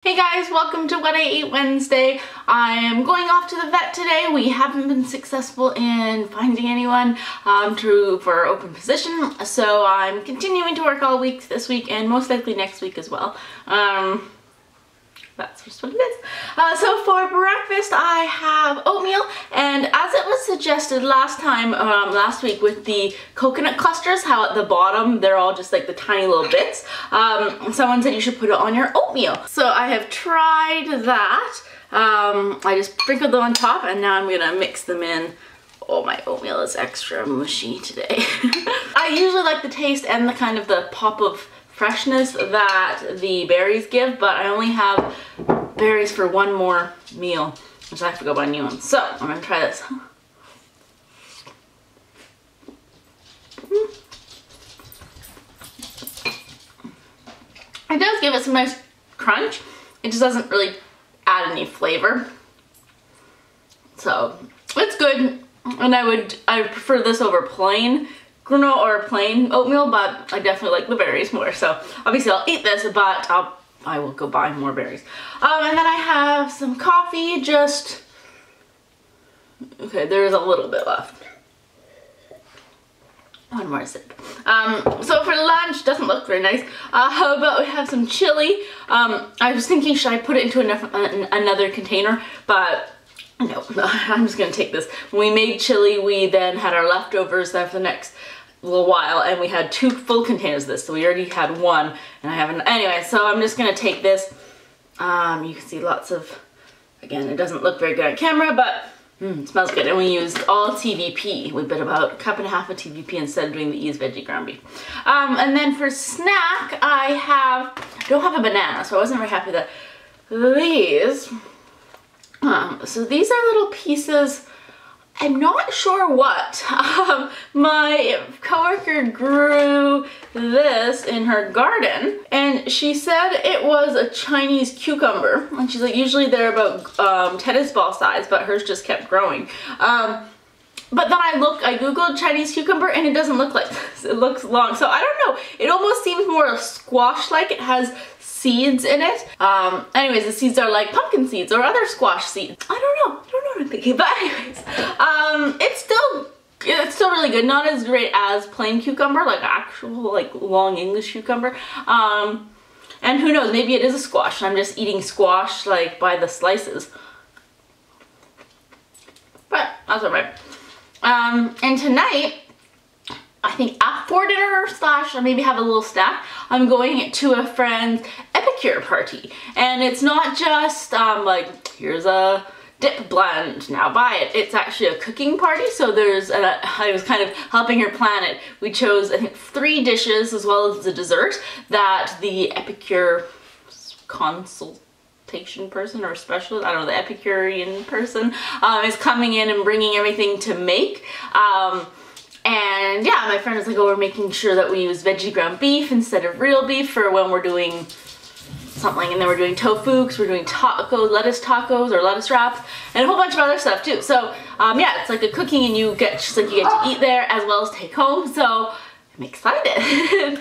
Hey guys, welcome to What I Ate Wednesday. I am going off to the vet today. We haven't been successful in finding anyone for open position, so I'm continuing to work all week this week and most likely next week as well. That's just what it is. So for breakfast I have oatmeal, and as it was suggested last week with the coconut clusters, how at the bottom they're all just like the tiny little bits, someone said you should put it on your oatmeal. So I have tried that. I just sprinkled them on top and now I'm gonna mix them in. Oh, my oatmeal is extra mushy today. I usually like the taste and the kind of the pop of freshness that the berries give, but I only have berries for one more meal, so I have to go buy new ones. So I'm gonna try this. It does give it some nice crunch. It just doesn't really add any flavor. So it's good, and I prefer this over plain granola or plain oatmeal, but I definitely like the berries more. So obviously I'll eat this, but I will go buy more berries. And then I have some coffee, okay, there's a little bit left. One more sip. So for lunch, doesn't look very nice, but we have some chili. I was thinking, should I put it into another container, but no, I'm just gonna take this. When we made chili, we then had our leftovers there for the next little while, and we had 2 full containers of this, so we already had one, and I haven't. Anyway, so I'm just gonna take this. You can see lots of, again, it doesn't look very good on camera, but it smells good. And we used all TVP. We put about 1.5 cups of TVP instead of doing the Ease veggie ground beef. And then for snack, I don't have a banana, so I wasn't very happy that these. So these are little pieces. I'm not sure what. My coworker grew this in her garden, and she said it was a Chinese cucumber, and she's like, usually they're about tennis ball size, but hers just kept growing. But then I googled Chinese cucumber, and it doesn't look like this. It looks long, so I don't know. It almost seems more squash-like. It has seeds in it. Anyways, the seeds are like pumpkin seeds or other squash seeds. I don't know what I'm thinking, but anyways, it's still really good. Not as great as plain cucumber, like actual like long English cucumber. And who knows, maybe it is a squash. I'm just eating squash like by the slices. But that's alright. And tonight, I think for dinner / maybe have a little snack, I'm going to a friend's Epicure party. And it's not just like, here's a dip blend, now buy it. It's actually a cooking party, so I was kind of helping her plan it. We chose, I think, 3 dishes as well as the dessert that the Epicure consultation person or specialist, I don't know, the Epicurean person is coming in and bringing everything to make. And yeah, my friend was like, oh, we're making sure that we use veggie ground beef instead of real beef for when we're doing something, and then we're doing tofu because we're doing lettuce tacos or lettuce wraps, and a whole bunch of other stuff too. So yeah, it's like a cooking, and you get to eat there as well as take home, so I'm excited.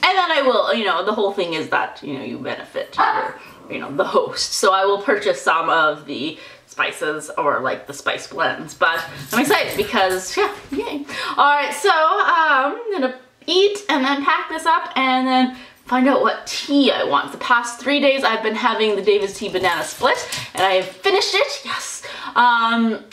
And then I will, the whole thing is that, you benefit your, the host. So I will purchase some of the spices or like the spice blends, but I'm excited because, yeah, yay. Alright, so I'm gonna eat and then pack this up and then find out what tea I want. The past 3 days I've been having the David's Tea Banana Split, and I have finished it, yes.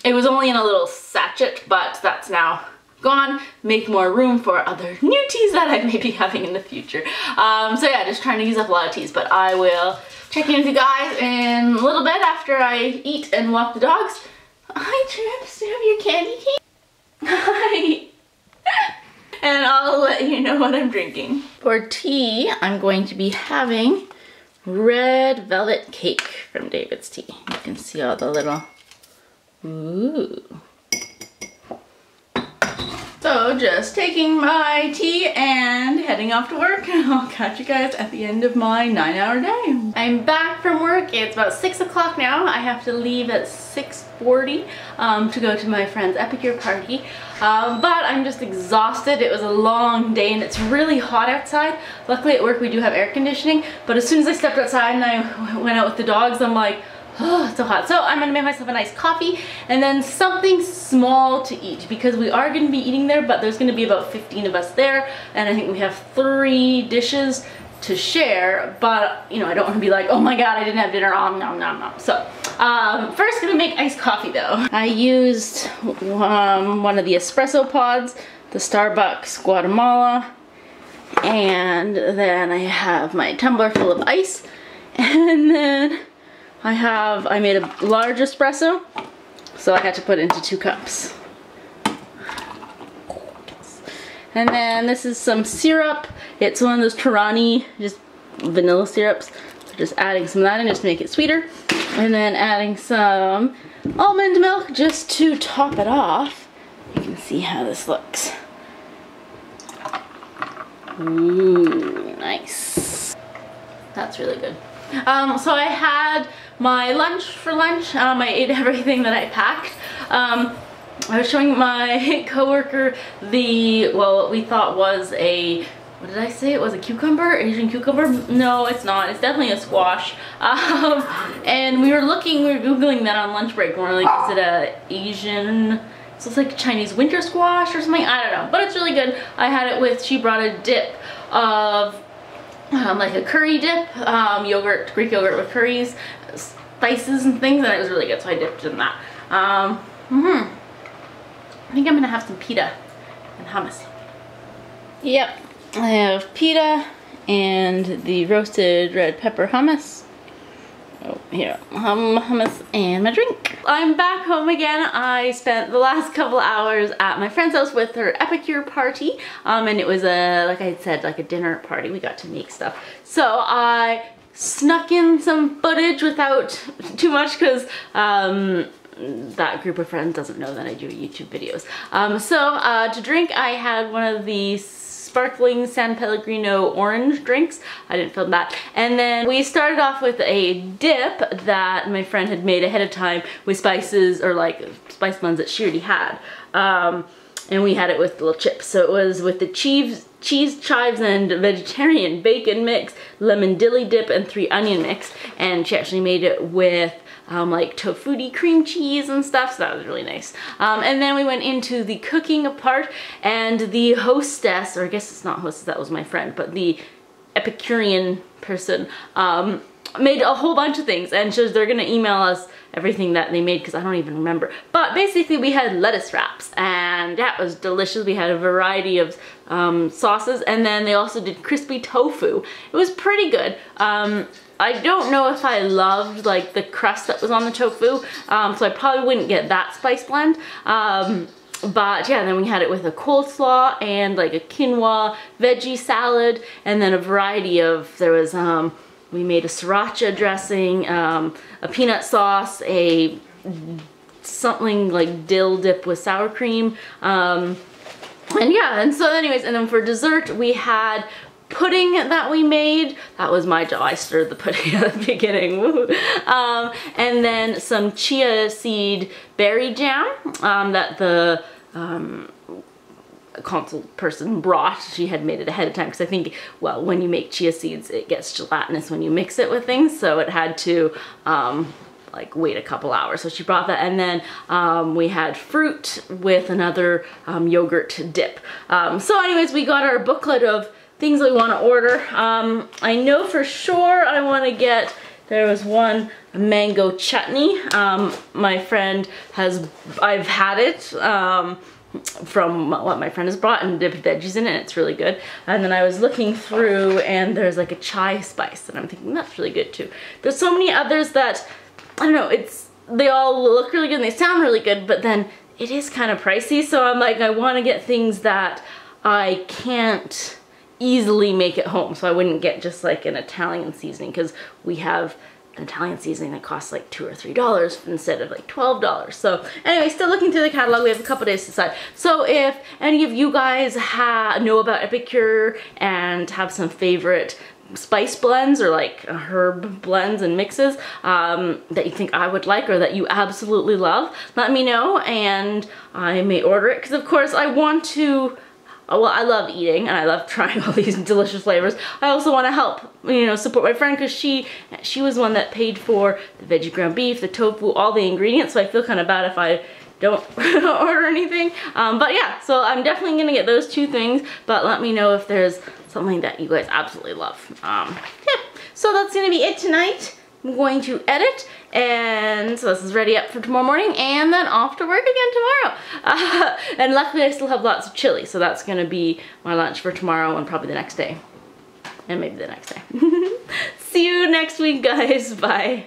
It was only in a little sachet, but that's now gone. Make more room for other new teas that I may be having in the future. So yeah, just trying to use up a lot of teas, but I will check in with you guys in a little bit after I eat and walk the dogs. Hi, Trips, do you have your candy cane? Hi. And I'll let you know what I'm drinking. For tea, I'm going to be having red velvet cake from David's Tea. You can see all the little, ooh. So So just taking my tea and heading off to work. I'll catch you guys at the end of my 9-hour day. I'm back from work. It's about 6 o'clock now. I have to leave at 6:40 to go to my friend's Epicure party. But I'm just exhausted. It was a long day and it's really hot outside. Luckily at work we do have air conditioning, but as soon as I stepped outside and I went out with the dogs, I'm like, oh, it's so hot. So I'm gonna make myself a nice coffee and then something small to eat because we are gonna be eating there, but there's gonna be about 15 of us there and I think we have 3 dishes to share, but you know, I don't want to be like, oh my god, I didn't have dinner, nom nom nom. So first gonna make iced coffee though. I used one of the espresso pods, the Starbucks Guatemala, and then I have my tumbler full of ice, and then I made a large espresso, so I had to put it into 2 cups. And then this is some syrup. It's one of those Torani, just vanilla syrups. So just adding some of that in just to make it sweeter. And then adding some almond milk just to top it off. You can see how this looks. Ooh, nice. That's really good. So I had my lunch for lunch. I ate everything that I packed. I was showing my coworker what we thought was what did I say? It was a cucumber? Asian cucumber? No, it's not. It's definitely a squash. And we were Googling that on lunch break. And we're like, is it a Asian, so it's like Chinese winter squash or something? I don't know, but it's really good. I had it with, she brought a dip of like a curry dip, yogurt, Greek yogurt with curries, spices and things, and it was really good, so I dipped in that. I think I'm gonna have some pita and hummus. Yep, I have pita and the roasted red pepper hummus. Oh, here, hummus and my drink. I'm back home again. I spent the last couple hours at my friend's house with her Epicure party, and it was like I said, like a dinner party. We got to make stuff. So I snuck in some footage without too much because that group of friends doesn't know that I do YouTube videos. To drink, I had one of these sparkling San Pellegrino orange drinks. I didn't film that. And then we started off with a dip that my friend had made ahead of time with spices, or like spice buns that she already had. And we had it with little chips. So it was with the cheese, chives, and vegetarian bacon mix, lemon dilly dip, and 3 onion mix. And she actually made it with like tofu cream cheese and stuff, so that was really nice. And then we went into the cooking part, and the hostess, or I guess it's not hostess, that was my friend, but the Epicurean person made a whole bunch of things, and they're gonna email us everything that they made because I don't even remember. But basically we had lettuce wraps, and that was delicious. We had a variety of sauces, and then they also did crispy tofu. It was pretty good. I don't know if I loved like the crust that was on the tofu, so I probably wouldn't get that spice blend. But yeah, then we had it with a coleslaw and like a quinoa veggie salad, and then a variety of, there was, we made a sriracha dressing, a peanut sauce, something like dill dip with sour cream, and yeah, and so anyways, and then for dessert we had pudding that we made. That was my job. I stirred the pudding at the beginning. And then some chia seed berry jam that the consult person brought. She had made it ahead of time because I think, well, when you make chia seeds, it gets gelatinous when you mix it with things, so it had to like wait a couple hours. So she brought that, and then we had fruit with another yogurt dip. So anyways, we got our booklet of things we want to order. I know for sure I want to get, there was one mango chutney. My friend I've had it from what my friend has brought and dipped veggies in it, and it's really good. And then I was looking through, and there's like a chai spice, and I'm thinking that's really good too. There's so many others that, I don't know, they all look really good and they sound really good, but then it is kind of pricey, so I'm like, I want to get things that I can't easily make at home, so I wouldn't get just like an Italian seasoning because we have an Italian seasoning that costs like $2 or $3 instead of like $12. So anyway, still looking through the catalog. We have a couple days to decide. So if any of you guys know about Epicure and have some favorite spice blends or like herb blends and mixes that you think I would like or that you absolutely love, let me know and I may order it, because of course I want to, well, I love eating and I love trying all these delicious flavors. I also want to help, you know, support my friend, because she was the one that paid for the veggie ground beef, the tofu, all the ingredients, so I feel kind of bad if I don't order anything. But yeah, so I'm definitely gonna get those two things, but let me know if there's something that you guys absolutely love. Yeah, so that's gonna be it tonight. I'm going to edit, and so this is ready up for tomorrow morning, and then off to work again tomorrow. And luckily I still have lots of chili, so that's gonna be my lunch for tomorrow and probably the next day. And maybe the next day. See you next week, guys. Bye.